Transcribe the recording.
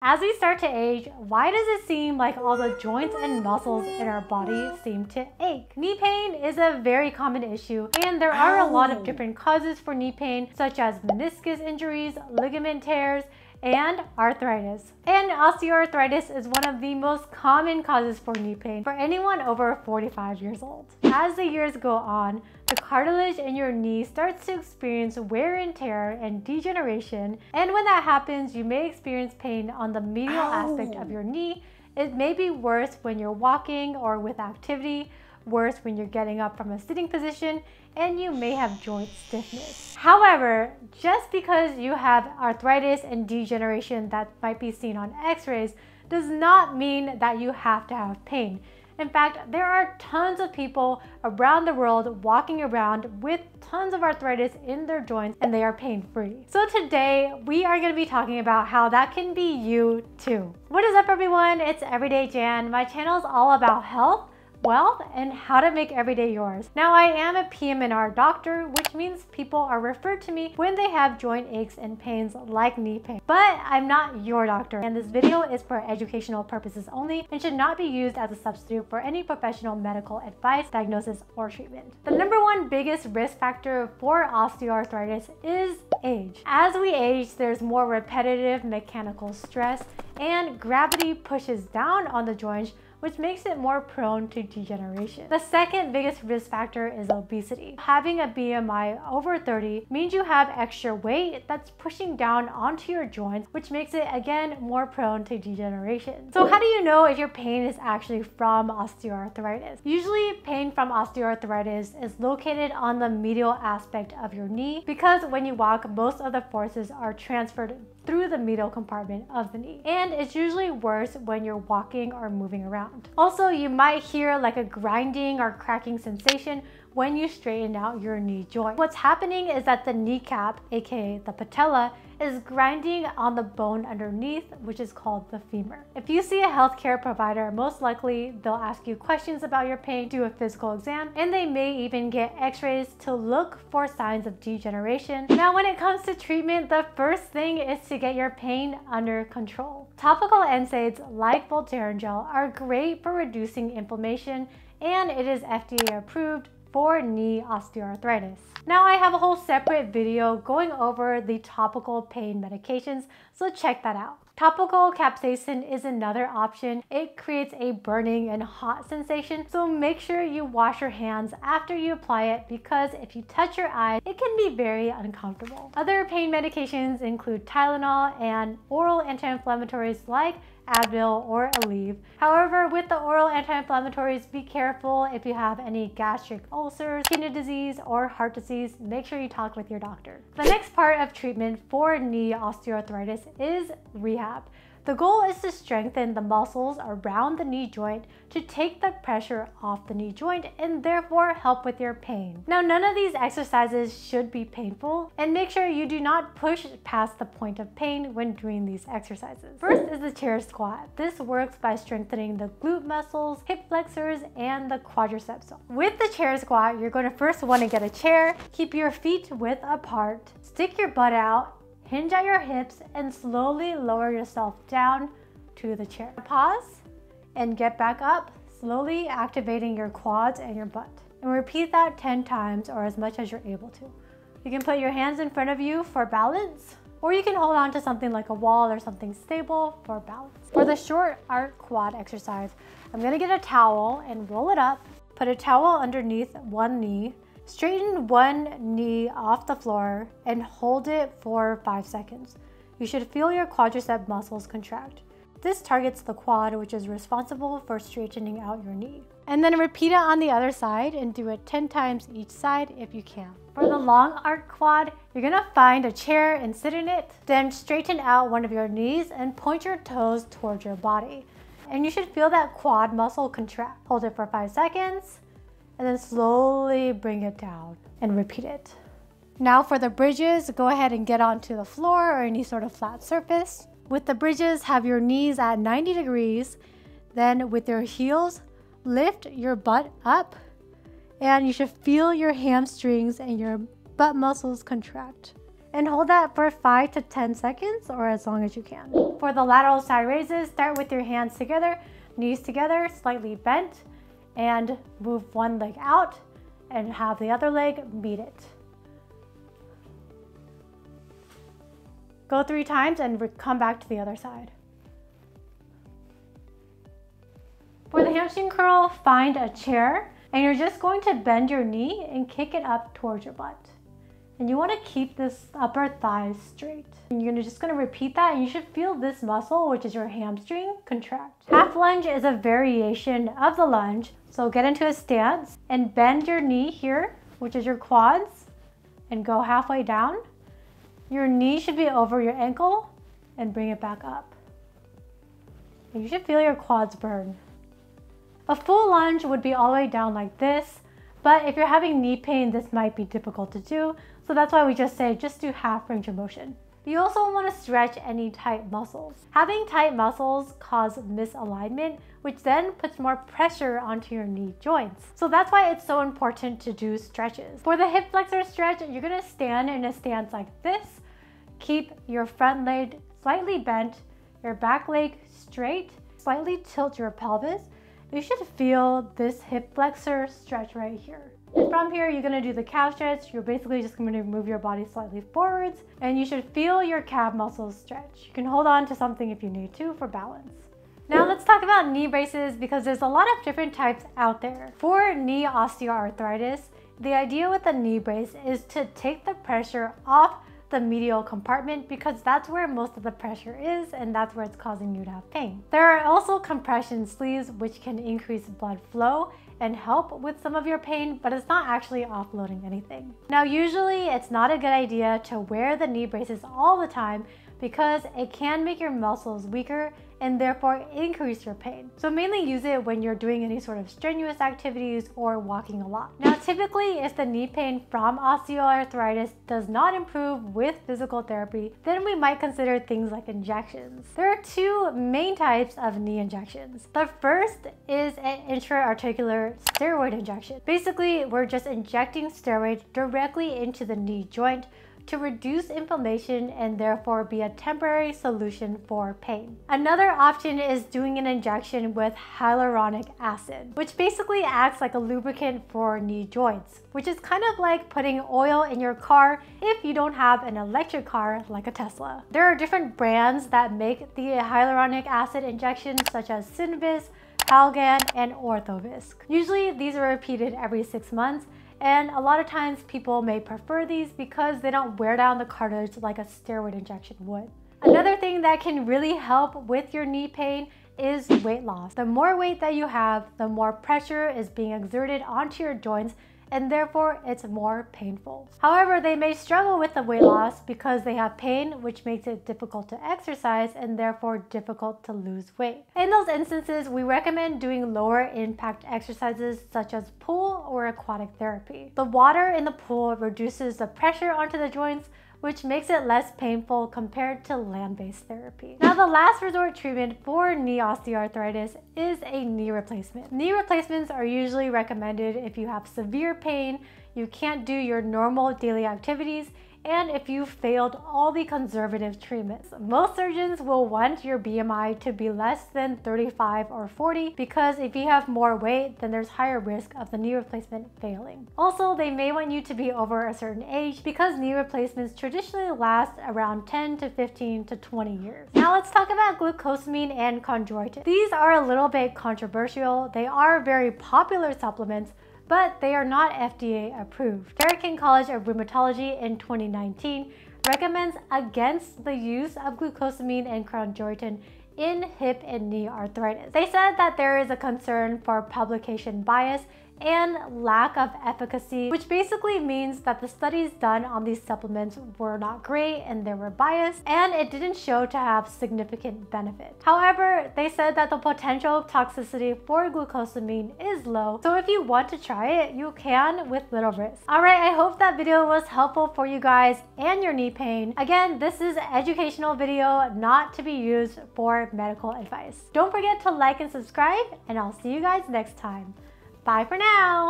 As we start to age, why does it seem like all the joints and muscles in our body seem to ache? Knee pain is a very common issue, and there are a lot of different causes for knee pain, such as meniscus injuries, ligament tears, and arthritis. And osteoarthritis is one of the most common causes for knee pain for anyone over 45 years old. As the years go on, the cartilage in your knee starts to experience wear and tear and degeneration, and when that happens, you may experience pain on the medial aspect of your knee. It may be worse when you're walking or with activity, worse when you're getting up from a sitting position, and you may have joint stiffness. However, just because you have arthritis and degeneration that might be seen on x-rays does not mean that you have to have pain. In fact, there are tons of people around the world walking around with tons of arthritis in their joints and they are pain-free. So today we are going to be talking about how that can be you too. What is up everyone? It's Everyday Jan. My channel is all about health, wealth, and how to make every day yours. Now, I am a PM&R doctor, which means people are referred to me when they have joint aches and pains like knee pain. But I'm not your doctor, and this video is for educational purposes only and should not be used as a substitute for any professional medical advice, diagnosis, or treatment. The number one biggest risk factor for osteoarthritis is age. As we age, there's more repetitive mechanical stress, and gravity pushes down on the joints, which makes it more prone to degeneration. The second biggest risk factor is obesity. Having a BMI over 30 means you have extra weight that's pushing down onto your joints, which makes it again more prone to degeneration. So how do you know if your pain is actually from osteoarthritis? Usually pain from osteoarthritis is located on the medial aspect of your knee because when you walk, most of the forces are transferred through the medial compartment of the knee. And it's usually worse when you're walking or moving around. Also, you might hear like a grinding or cracking sensation when you straighten out your knee joint. What's happening is that the kneecap, aka the patella, is grinding on the bone underneath, which is called the femur. If you see a healthcare provider, most likely they'll ask you questions about your pain, do a physical exam, and they may even get x-rays to look for signs of degeneration. Now, when it comes to treatment, the first thing is to get your pain under control. Topical NSAIDs like Voltaren gel are great for reducing inflammation, and it is FDA approved for knee osteoarthritis. Now, I have a whole separate video going over the topical pain medications, so check that out. Topical capsaicin is another option. It creates a burning and hot sensation, so make sure you wash your hands after you apply it because if you touch your eyes, it can be very uncomfortable. Other pain medications include Tylenol and oral anti-inflammatories like Advil or Aleve. However, with the oral anti-inflammatories, be careful if you have any gastric ulcers, kidney disease, or heart disease. Make sure you talk with your doctor. The next part of treatment for knee osteoarthritis is rehab. The goal is to strengthen the muscles around the knee joint to take the pressure off the knee joint and therefore help with your pain. Now, none of these exercises should be painful, and make sure you do not push past the point of pain when doing these exercises. First is the chair squat. This works by strengthening the glute muscles, hip flexors, and the quadriceps. With the chair squat, you're going to first want to get a chair, keep your feet width apart, stick your butt out, hinge at your hips, and slowly lower yourself down to the chair. Pause and get back up, slowly activating your quads and your butt. And repeat that 10 times or as much as you're able to. You can put your hands in front of you for balance, or you can hold on to something like a wall or something stable for balance. For the short arc quad exercise, I'm gonna get a towel and roll it up, put a towel underneath one knee, straighten one knee off the floor and hold it for 5 seconds. You should feel your quadricep muscles contract. This targets the quad, which is responsible for straightening out your knee. And then repeat it on the other side and do it 10 times each side if you can. For the long arc quad, you're gonna find a chair and sit in it, then straighten out one of your knees and point your toes towards your body. And you should feel that quad muscle contract. Hold it for 5 seconds, and then slowly bring it down and repeat it. Now for the bridges, go ahead and get onto the floor or any sort of flat surface. With the bridges, have your knees at 90 degrees. Then with your heels, lift your butt up, and you should feel your hamstrings and your butt muscles contract. and hold that for 5 to 10 seconds or as long as you can. For the lateral side raises, start with your hands together, knees together, slightly bent, and move one leg out and have the other leg meet it. Go 3 times and come back to the other side. For the hamstring curl, find a chair and you're just going to bend your knee and kick it up towards your butt. And you want to keep this upper thigh straight. And you're just going to repeat that and you should feel this muscle, which is your hamstring, contract. Half lunge is a variation of the lunge. So get into a stance and bend your knee here, which is your quads, and go halfway down. Your knee should be over your ankle and bring it back up. And you should feel your quads burn. A full lunge would be all the way down like this, but if you're having knee pain, this might be difficult to do. So that's why we just say just do half range of motion. You also want to stretch any tight muscles. Having tight muscles cause misalignment, which then puts more pressure onto your knee joints. So that's why it's so important to do stretches. For the hip flexor stretch, you're going to stand in a stance like this. Keep your front leg slightly bent, your back leg straight, slightly tilt your pelvis. You should feel this hip flexor stretch right here. And from here, you're gonna do the calf stretch. You're basically just gonna move your body slightly forwards and you should feel your calf muscles stretch. You can hold on to something if you need to for balance. Now let's talk about knee braces because there's a lot of different types out there. For knee osteoarthritis, the idea with a knee brace is to take the pressure off the medial compartment because that's where most of the pressure is and that's where it's causing you to have pain. There are also compression sleeves which can increase blood flow and help with some of your pain, but it's not actually offloading anything. Now usually it's not a good idea to wear the knee braces all the time because it can make your muscles weaker and therefore increase your pain. So mainly use it when you're doing any sort of strenuous activities or walking a lot. Now typically if the knee pain from osteoarthritis does not improve with physical therapy, then we might consider things like injections. There are 2 main types of knee injections. The first is an intra-articular steroid injection. Basically, we're just injecting steroid directly into the knee joint to reduce inflammation and therefore be a temporary solution for pain. Another option is doing an injection with hyaluronic acid, which basically acts like a lubricant for knee joints, which is kind of like putting oil in your car if you don't have an electric car like a Tesla. There are different brands that make the hyaluronic acid injections such as Synvisc, Allergan, and Orthovisc. Usually these are repeated every 6 months, and a lot of times people may prefer these because they don't wear down the cartilage like a steroid injection would. Another thing that can really help with your knee pain is weight loss. The more weight that you have, the more pressure is being exerted onto your joints and therefore it's more painful. However, they may struggle with the weight loss because they have pain, which makes it difficult to exercise and therefore difficult to lose weight. In those instances, we recommend doing lower impact exercises such as pool or aquatic therapy. The water in the pool reduces the pressure onto the joints, which makes it less painful compared to land-based therapy. Now, the last resort treatment for knee osteoarthritis is a knee replacement. Knee replacements are usually recommended if you have severe pain, you can't do your normal daily activities, and if you've failed all the conservative treatments. Most surgeons will want your BMI to be less than 35 or 40 because if you have more weight, then there's higher risk of the knee replacement failing. Also, they may want you to be over a certain age because knee replacements traditionally last around 10 to 15 to 20 years. Now let's talk about glucosamine and chondroitin. These are a little bit controversial. They are very popular supplements, but they are not FDA approved. American College of Rheumatology in 2019 recommends against the use of glucosamine and chondroitin in hip and knee arthritis. They said that there is a concern for publication bias and lack of efficacy, which basically means that the studies done on these supplements were not great and they were biased and it didn't show to have significant benefit. However, they said that the potential toxicity for glucosamine is low, so if you want to try it, you can with little risk. Alright, I hope that video was helpful for you guys and your knee pain. Again, this is an educational video, not to be used for medical advice. Don't forget to like and subscribe, and I'll see you guys next time. Bye for now!